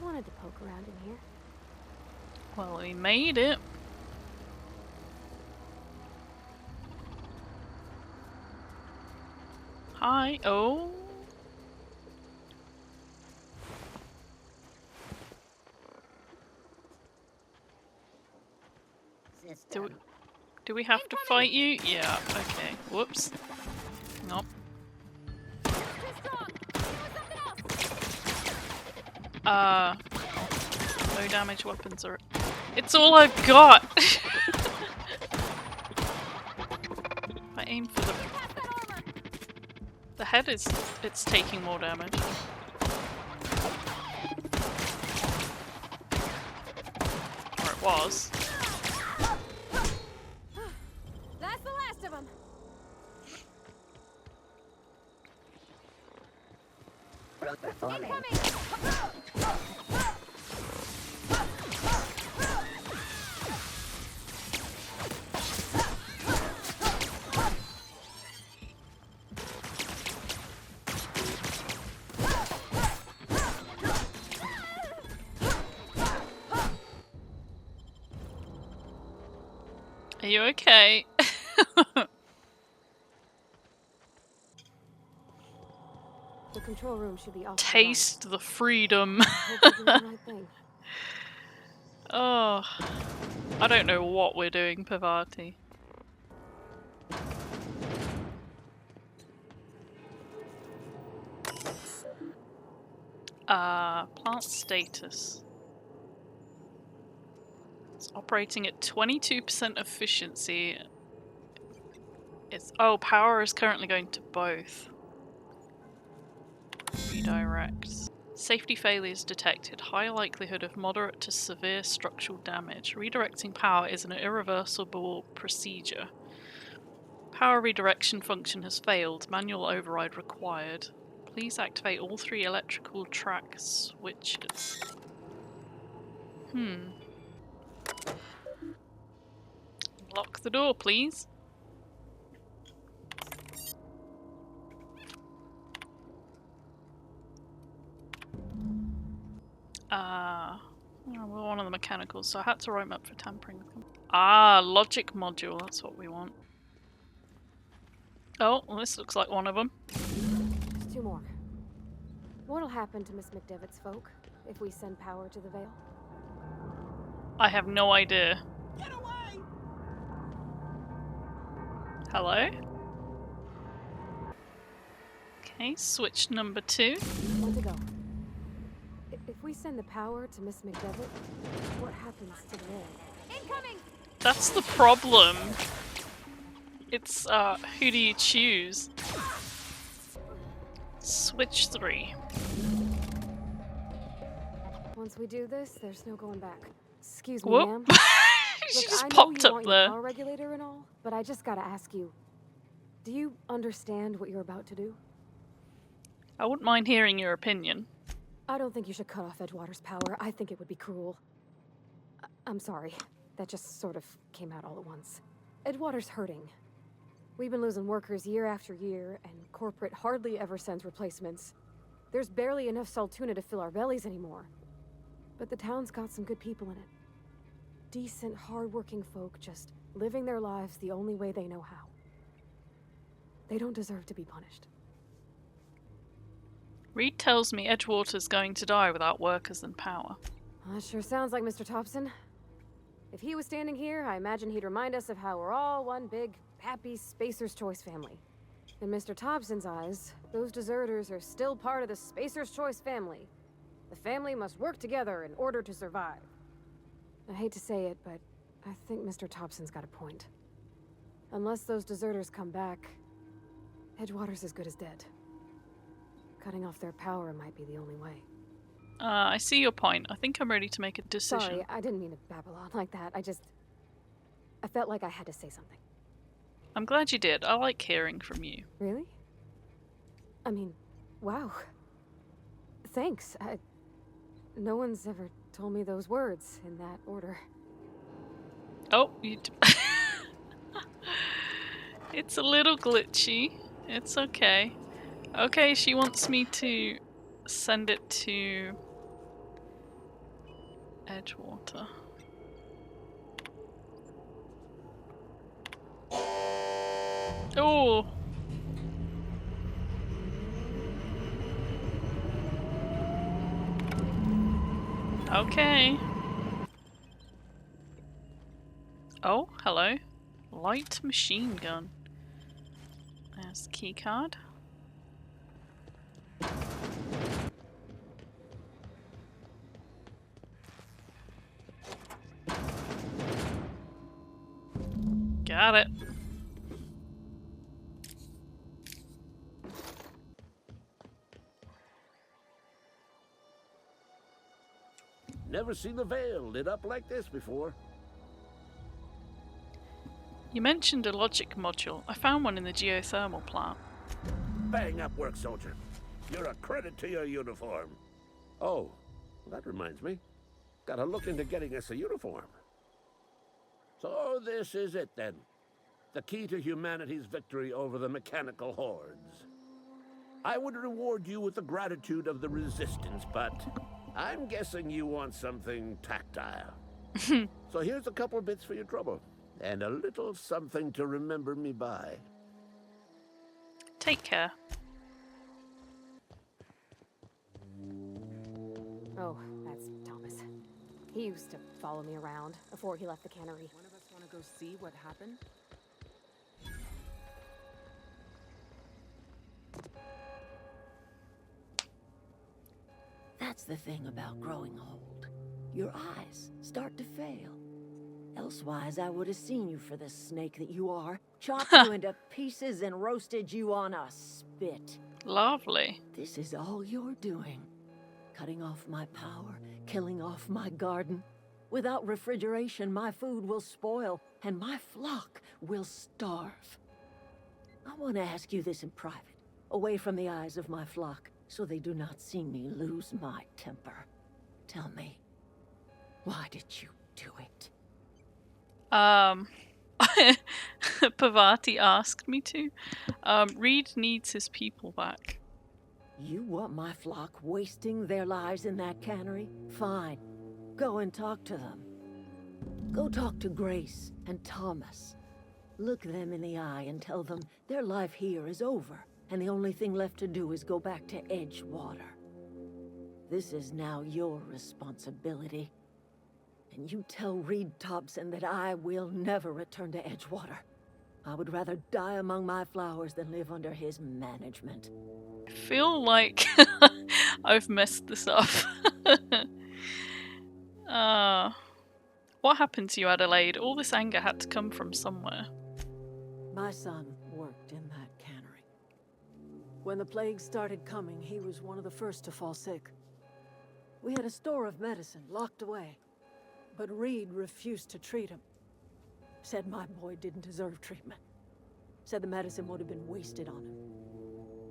wanted to poke around in here. Well, we made it. Hi. Oh. Do we have to fight you? Yeah, okay. Whoops. Nope. Low damage weapons are... It's all I've got! I aim for the head is... it's taking more damage. Or it was. That's the last of them. Are you okay? The control room should be off. Taste the freedom. Oh, I don't know what we're doing, Parvati. Plant status. It's operating at 22% efficiency. Oh, power is currently going to both. Redirect. Safety failures detected. High likelihood of moderate to severe structural damage. Redirecting power is an irreversible procedure. Power redirection function has failed. Manual override required. Please activate all 3 electrical track switches. Lock the door, please. We're one of the mechanicals, so I had to write them up for tampering with them. Logic module, that's what we want. Oh, well, this looks like one of them. There's 2 more. What'll happen to Miss McDevitt's folk if we send power to the Vale? I have no idea. Get away! Hello? Okay, switch number 2. One to go. If we send the power to Miss McDevitt, what happens to the Vale? Incoming! That's the problem. It's, who do you choose? Switch 3. Once we do this, there's no going back. Excuse me, Whoop. ma'am. She Look, just I know popped you up want there. your power regulator and all, but I just gotta ask you. Do you understand what you're about to do? I wouldn't mind hearing your opinion. I don't think you should cut off Edgewater's power. I think it would be cruel. I'm sorry. That just sort of came out all at once. Edgewater's hurting. We've been losing workers year after year, and corporate hardly ever sends replacements. There's barely enough Saltuna to fill our bellies anymore. But the town's got some good people in it. Decent, hard-working folk just living their lives the only way they know how. They don't deserve to be punished. Reed tells me Edgewater's going to die without workers and power. That sure sounds like Mr. Thompson. If he was standing here, I imagine he'd remind us of how we're all one big, happy Spacer's Choice family. In Mr. Thompson's eyes, those deserters are still part of the Spacer's Choice family. The family must work together in order to survive. I hate to say it, but I think Mr. Thompson's got a point. Unless those deserters come back, Edgewater's as good as dead. Cutting off their power might be the only way. I see your point. I think I'm ready to make a decision. Sorry, I didn't mean to babble on like that. I felt like I had to say something. I'm glad you did. I like hearing from you. Really? I mean, wow. Thanks. No one's ever told me those words in that order. Oh, it's a little glitchy. It's okay. Okay, she wants me to send it to Edgewater. Oh! Okay. Oh, hello. Light machine gun. There's the key card. Got it. Never seen the Vale lit up like this before. You mentioned a logic module. I found one in the geothermal plant. Bang up work, soldier. You're a credit to your uniform. Oh, that reminds me. Gotta look into getting us a uniform. So this is it then. The key to humanity's victory over the mechanical hordes. I would reward you with the gratitude of the Resistance, but I'm guessing you want something tactile. So here's a couple of bits for your trouble. And a little something to remember me by. Take care. Oh, that's Thomas. He used to follow me around before he left the cannery. One of us want to go see what happened? That's the thing about growing old. Your eyes start to fail. Elsewise, I would have seen you for the snake that you are, chopped you into pieces and roasted you on a spit. Lovely. This is all you're doing. Cutting off my power, killing off my garden. Without refrigeration, my food will spoil, and my flock will starve. I want to ask you this in private, away from the eyes of my flock, so they do not see me lose my temper. Tell me, why did you do it? Parvati asked me to. Reed needs his people back. You want my flock wasting their lives in that cannery? Fine. Go and talk to them. Go talk to Grace and Thomas. Look them in the eye and tell them their life here is over, and the only thing left to do is go back to Edgewater. This is now your responsibility. And you tell Reed Thompson that I will never return to Edgewater. I would rather die among my flowers than live under his management. I feel like I've messed this up. What happened to you, Adelaide? All this anger had to come from somewhere. My son worked in that cannery. When the plague started coming, he was one of the first to fall sick. We had a store of medicine locked away, but Reed refused to treat him. Said my boy didn't deserve treatment. Said the medicine would have been wasted on him.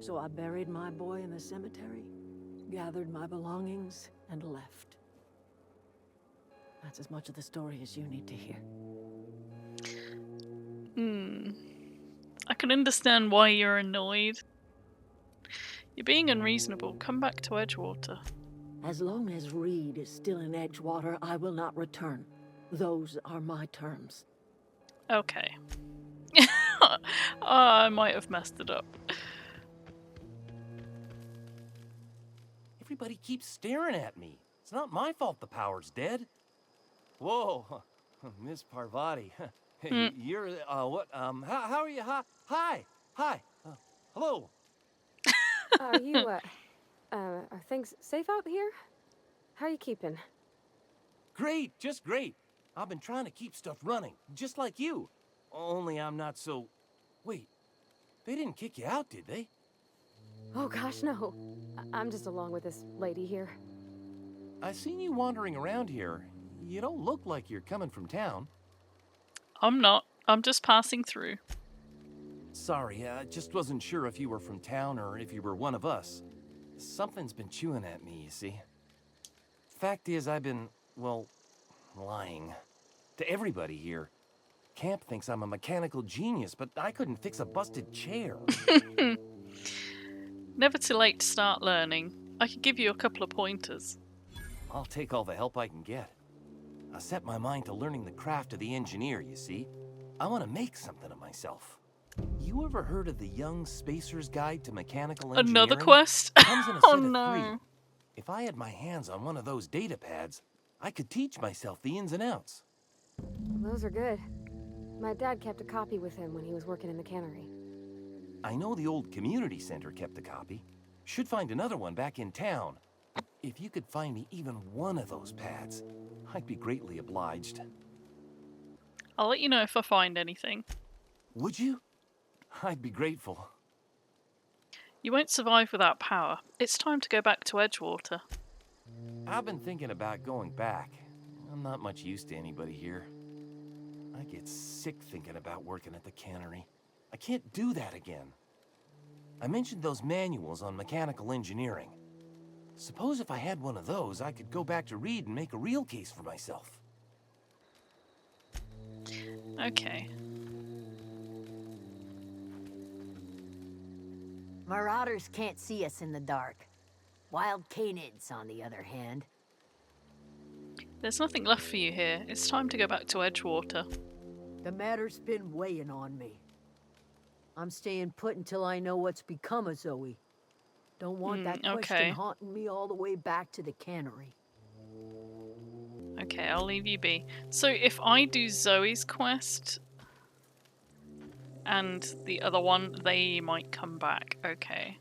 So I buried my boy in the cemetery, gathered my belongings, and left. That's as much of the story as you need to hear. I can understand why you're annoyed. You're being unreasonable. Come back to Edgewater. As long as Reed is still in Edgewater, I will not return. Those are my terms. Okay. I might have messed it up. Everybody keeps staring at me. It's not my fault the power's dead. Whoa, Miss Parvati. You're, what, how are you? Hi. Hello. Are you, are things safe out here? How are you keeping? Great, just great. I've been trying to keep stuff running, just like you. Only I'm not so... Wait, they didn't kick you out, did they? Oh gosh, no. I'm just along with this lady here. I seen you wandering around here. You don't look like you're coming from town. I'm not. I'm just passing through. Sorry, I just wasn't sure if you were from town or if you were one of us. Something's been chewing at me, you see. Fact is, I've been, well, lying. To everybody here. Camp thinks I'm a mechanical genius, but I couldn't fix a busted chair. Never too late to start learning. I could give you a couple of pointers. I'll take all the help I can get. I set my mind to learning the craft of the engineer, you see. I want to make something of myself. You ever heard of the Young Spacer's Guide to Mechanical Engineering? Another quest? Comes in a Oh set of no. 3. If I had my hands on one of those data pads, I could teach myself the ins and outs. Those are good. My dad kept a copy with him when he was working in the cannery. I know the old community center kept a copy. Should find another one back in town. If you could find me even one of those pads, I'd be greatly obliged. I'll let you know if I find anything. Would you? I'd be grateful. You won't survive without power. It's time to go back to Edgewater. I've been thinking about going back. I'm not much use to anybody here. I get sick thinking about working at the cannery. I can't do that again. I mentioned those manuals on mechanical engineering. Suppose if I had one of those, I could go back to Reed and make a real case for myself. Okay. Marauders can't see us in the dark. Wild canids, on the other hand. There's nothing left for you here. It's time to go back to Edgewater. The matter's been weighing on me. I'm staying put until I know what's become of Zoe. Don't want that question okay. haunting me all the way back to the cannery. Okay, I'll leave you be. So if I do Zoe's quest and the other one, they might come back. Okay.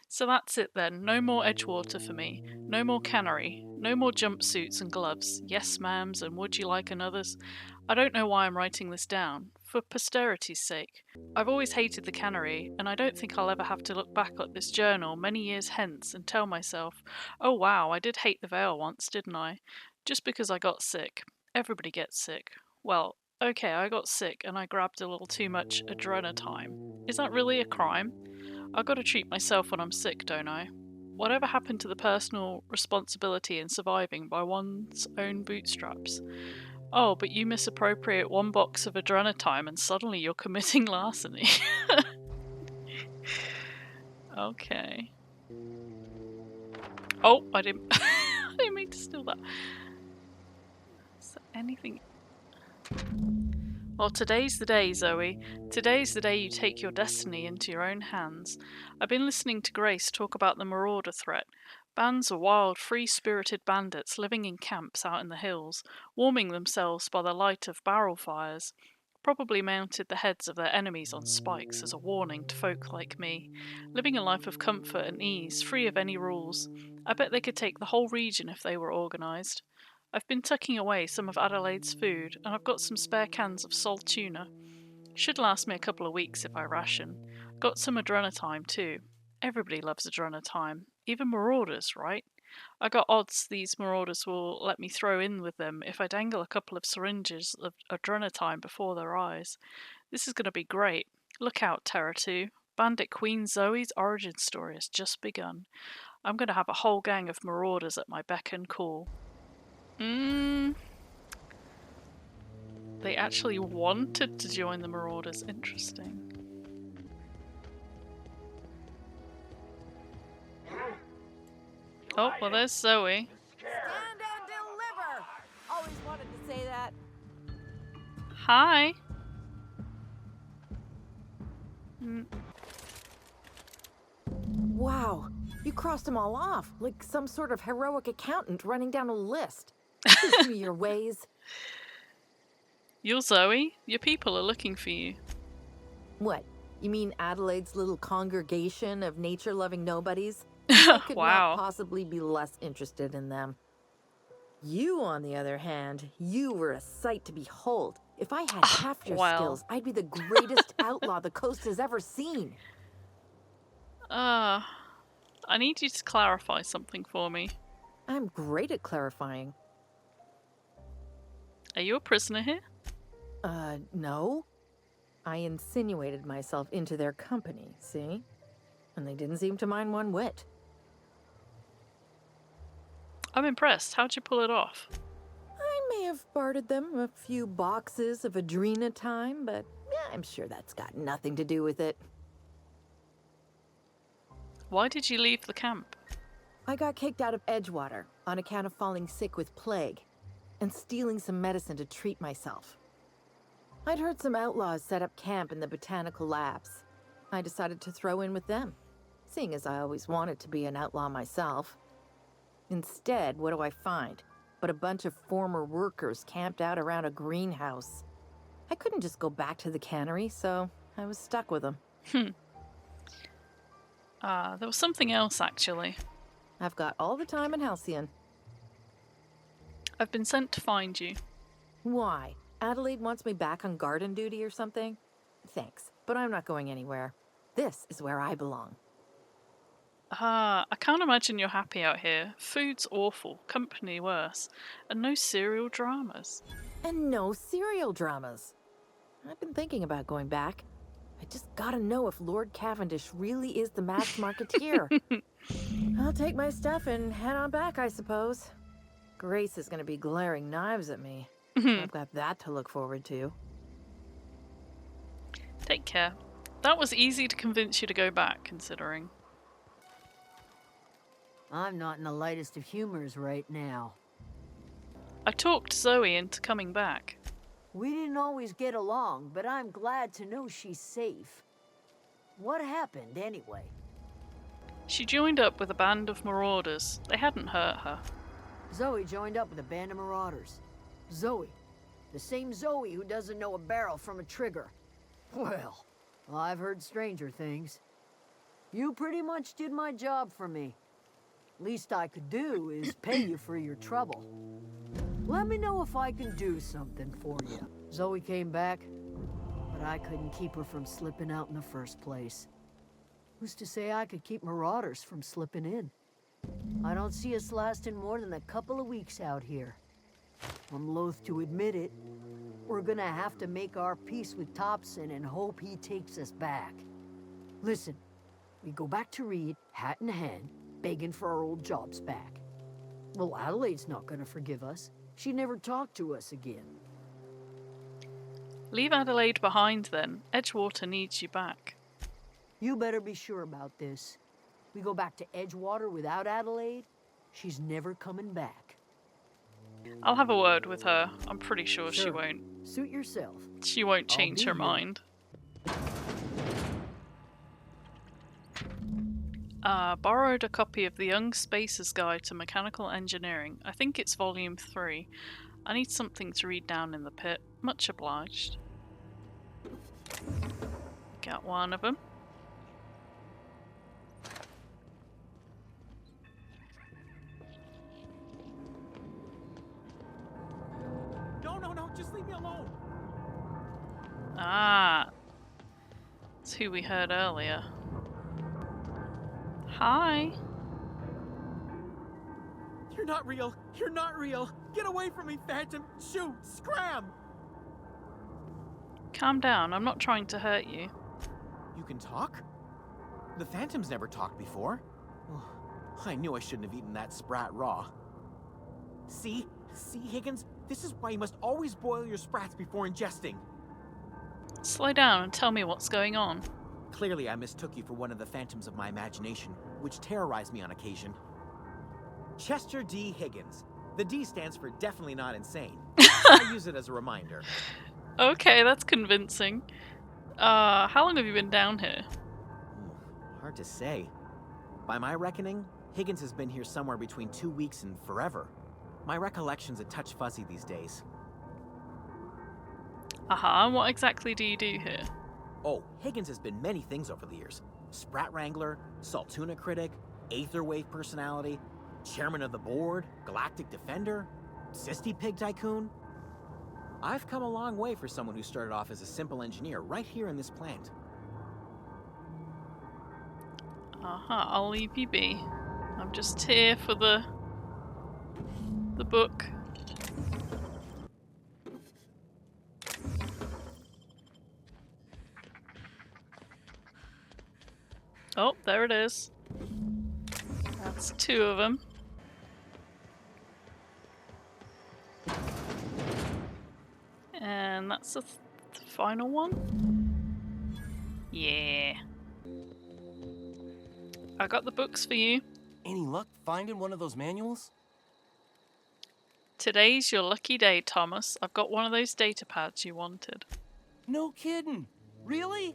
So that's it then. No more Edgewater for me. No more cannery. No more jumpsuits and gloves. Yes, ma'ams, and would you like another's? I don't know why I'm writing this down. For posterity's sake. I've always hated the cannery, and I don't think I'll ever have to look back at this journal many years hence and tell myself, oh wow, I did hate the Vale once, didn't I? Just because I got sick. Everybody gets sick. Well, okay, I got sick and I grabbed a little too much adrenatime. Is that really a crime? I've got to treat myself when I'm sick, don't I? Whatever happened to the personal responsibility in surviving by one's own bootstraps? Oh, but you misappropriate one box of adrenatime and suddenly you're committing larceny. Okay. Oh, I didn't I didn't mean to steal that. Is there anything? Well, today's the day, Zoe. Today's the day you take your destiny into your own hands. I've been listening to Grace talk about the marauder threat. Bands of wild, free-spirited bandits living in camps out in the hills, warming themselves by the light of barrel fires. Probably mounted the heads of their enemies on spikes as a warning to folk like me. Living a life of comfort and ease, free of any rules. I bet they could take the whole region if they were organised. I've been tucking away some of Adelaide's food, and I've got some spare cans of salt tuna. Should last me a couple of weeks if I ration. Got some adrenatime too. Everybody loves adrenatime. Even marauders, right? I got odds these marauders will let me throw in with them if I dangle a couple of syringes of adrenatime before their eyes. This is going to be great. Look out, Terra 2. Bandit Queen Zoe's origin story has just begun. I'm going to have a whole gang of marauders at my beck and call. They actually wanted to join the marauders. Interesting. Oh, well, there's Zoe. Stand and deliver! Always wanted to say that. Hi. Wow, you crossed them all off, like some sort of heroic accountant running down a list. Teach me your ways. You're Zoe. Your people are looking for you. What? You mean Adelaide's little congregation of nature-loving nobodies? I could Wow. not possibly be less interested in them. You, on the other hand, you were a sight to behold. If I had half your well. skills, I'd be the greatest outlaw the coast has ever seen. I need you to clarify something for me. I'm great at clarifying. Are you a prisoner here? No. I insinuated myself into their company, see? And they didn't seem to mind one whit. I'm impressed. How'd you pull it off? I may have bartered them a few boxes of adrenatime, but I'm sure that's got nothing to do with it. Why did you leave the camp? I got kicked out of Edgewater on account of falling sick with plague. and stealing some medicine to treat myself. I'd heard some outlaws set up camp in the botanical labs. I decided to throw in with them, seeing as I always wanted to be an outlaw myself. Instead, what do I find but a bunch of former workers camped out around a greenhouse? I couldn't just go back to the cannery, so I was stuck with them. There was something else, actually. I've got all the time in Halcyon. I've been sent to find you. Why? Adelaide wants me back on garden duty or something? Thanks, but I'm not going anywhere. This is where I belong. I can't imagine you're happy out here. Food's awful, company worse, and no serial dramas. And no serial dramas. I've been thinking about going back. I just gotta know if Lord Cavendish really is the masked marketeer. I'll take my stuff and head on back, I suppose. Grace is gonna be glaring knives at me. I've got that to look forward to. Take care. That was easy to convince you to go back, considering. I'm not in the lightest of humors right now. I talked Zoe into coming back. We didn't always get along, but I'm glad to know she's safe. What happened, anyway? She joined up with a band of marauders. They hadn't hurt her. Zoe joined up with a band of marauders. Zoe. The same Zoe who doesn't know a barrel from a trigger. Well, I've heard stranger things. You pretty much did my job for me. Least I could do is pay you for your trouble. Let me know if I can do something for you. Zoe came back, but I couldn't keep her from slipping out in the first place. Who's to say I could keep marauders from slipping in? I don't see us lasting more than a couple of weeks out here. I'm loath to admit it. We're gonna have to make our peace with Topson and hope he takes us back. Listen, we go back to Reed, hat in hand, begging for our old jobs back. Well, Adelaide's not gonna forgive us. She never talked to us again. Leave Adelaide behind then. Edgewater needs you back. You better be sure about this. We go back to Edgewater without Adelaide, she's never coming back. I'll have a word with her. I'm pretty sure she won't. Suit yourself. She won't I'll change be her here. mind. Borrowed a copy of the Young Spacer's Guide to Mechanical Engineering. I think it's volume 3. I need something to read down in the pit. Much obliged. Got one of them. No, just leave me alone. Ah. It's who we heard earlier. Hi. You're not real. You're not real. Get away from me, Phantom. Shoot. Scram. Calm down. I'm not trying to hurt you. You can talk? The Phantom's never talked before. Oh, I knew I shouldn't have eaten that sprat raw. See, Higgins? This is why you must always boil your sprats before ingesting. Slow down and tell me what's going on. Clearly, I mistook you for one of the phantoms of my imagination, which terrorized me on occasion. Chester D. Higgins. The D stands for definitely not insane. I use it as a reminder. Okay, that's convincing. How long have you been down here? Hard to say. By my reckoning, Higgins has been here somewhere between 2 weeks and forever. My recollection's a touch fuzzy these days. Aha, what exactly do you do here? Oh, Higgins has been many things over the years. Sprat Wrangler, Saltuna Critic, Aetherwave Personality, Chairman of the Board, Galactic Defender, Sisty Pig Tycoon. I've come a long way for someone who started off as a simple engineer right here in this plant. Aha, I'll leave you be. I'm just here for the book. Oh, there it is. That's 2 of them. And that's the final one? Yeah. I got the books for you. Any luck finding one of those manuals? Today's your lucky day, Thomas. I've got one of those data pads you wanted. No kidding. Really?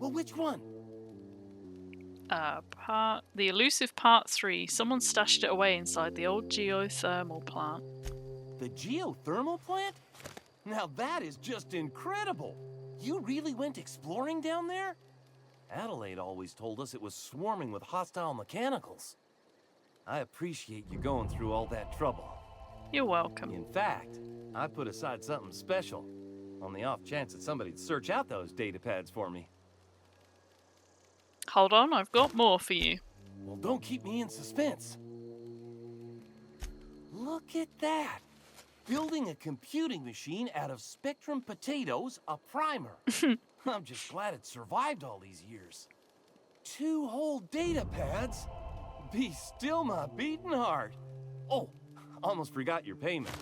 Well, which one? The elusive part 3. Someone stashed it away inside the old geothermal plant. The geothermal plant? Now that is just incredible. You really went exploring down there? Adelaide always told us it was swarming with hostile mechanicals. I appreciate you going through all that trouble. You're welcome. In fact, I put aside something special on the off chance that somebody'd search out those data pads for me. Hold on, I've got more for you. Well, don't keep me in suspense. Look at that. Building a computing machine out of Spectrum potatoes, a primer. I'm just glad it survived all these years. 2 whole data pads? Be still my beating heart. Oh, almost forgot your payment.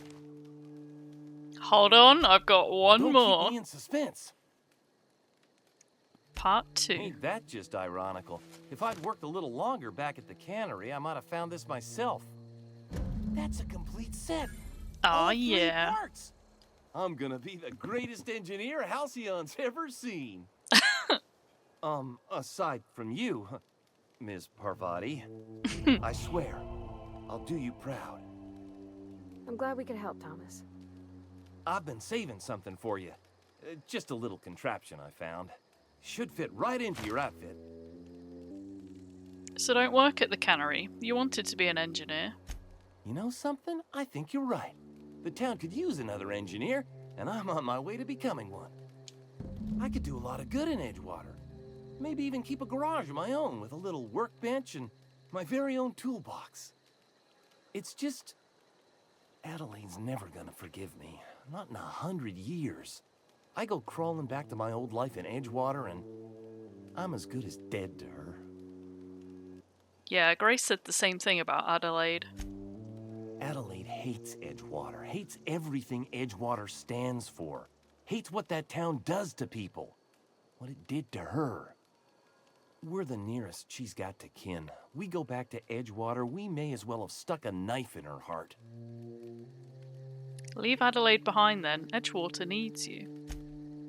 Hold on, I've got one Don't more. keep me in suspense. Part 2. Ain't that just ironical? If I'd worked a little longer back at the cannery, I might have found this myself. That's a complete set. Oh, All 3 yeah. parts. I'm gonna be the greatest engineer Halcyon's ever seen. Aside from you, Ms. Parvati, I swear, I'll do you proud. I'm glad we could help, Thomas. I've been saving something for you. Just a little contraption I found. Should fit right into your outfit. So don't work at the cannery. You wanted to be an engineer. You know something? I think you're right. The town could use another engineer, and I'm on my way to becoming one. I could do a lot of good in Edgewater. Maybe even keep a garage of my own with a little workbench and my very own toolbox. It's just... Adelaide's never gonna forgive me. Not in 100 years. I go crawling back to my old life in Edgewater, and I'm as good as dead to her. Yeah, Grace said the same thing about Adelaide. Adelaide hates Edgewater, hates everything Edgewater stands for, hates what that town does to people, what it did to her. We're the nearest she's got to kin. We go back to Edgewater, we may as well have stuck a knife in her heart. Leave Adelaide behind then. Edgewater needs you.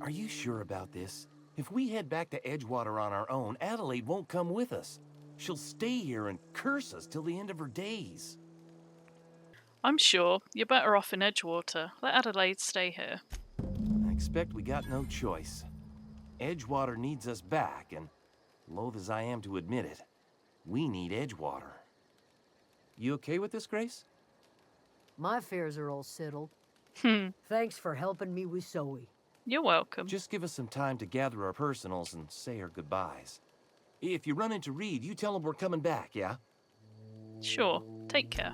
Are you sure about this? If we head back to Edgewater on our own, Adelaide won't come with us. She'll stay here and curse us till the end of her days. I'm sure. You're better off in Edgewater. Let Adelaide stay here. I expect we got no choice. Edgewater needs us back, and loath as I am to admit it, we need Edgewater. You okay with this, Grace? My fears are all settled. Thanks for helping me with Zoe. You're welcome. Just give us some time to gather our personals and say our goodbyes. If you run into Reed, you tell him we're coming back, yeah? Sure. Take care.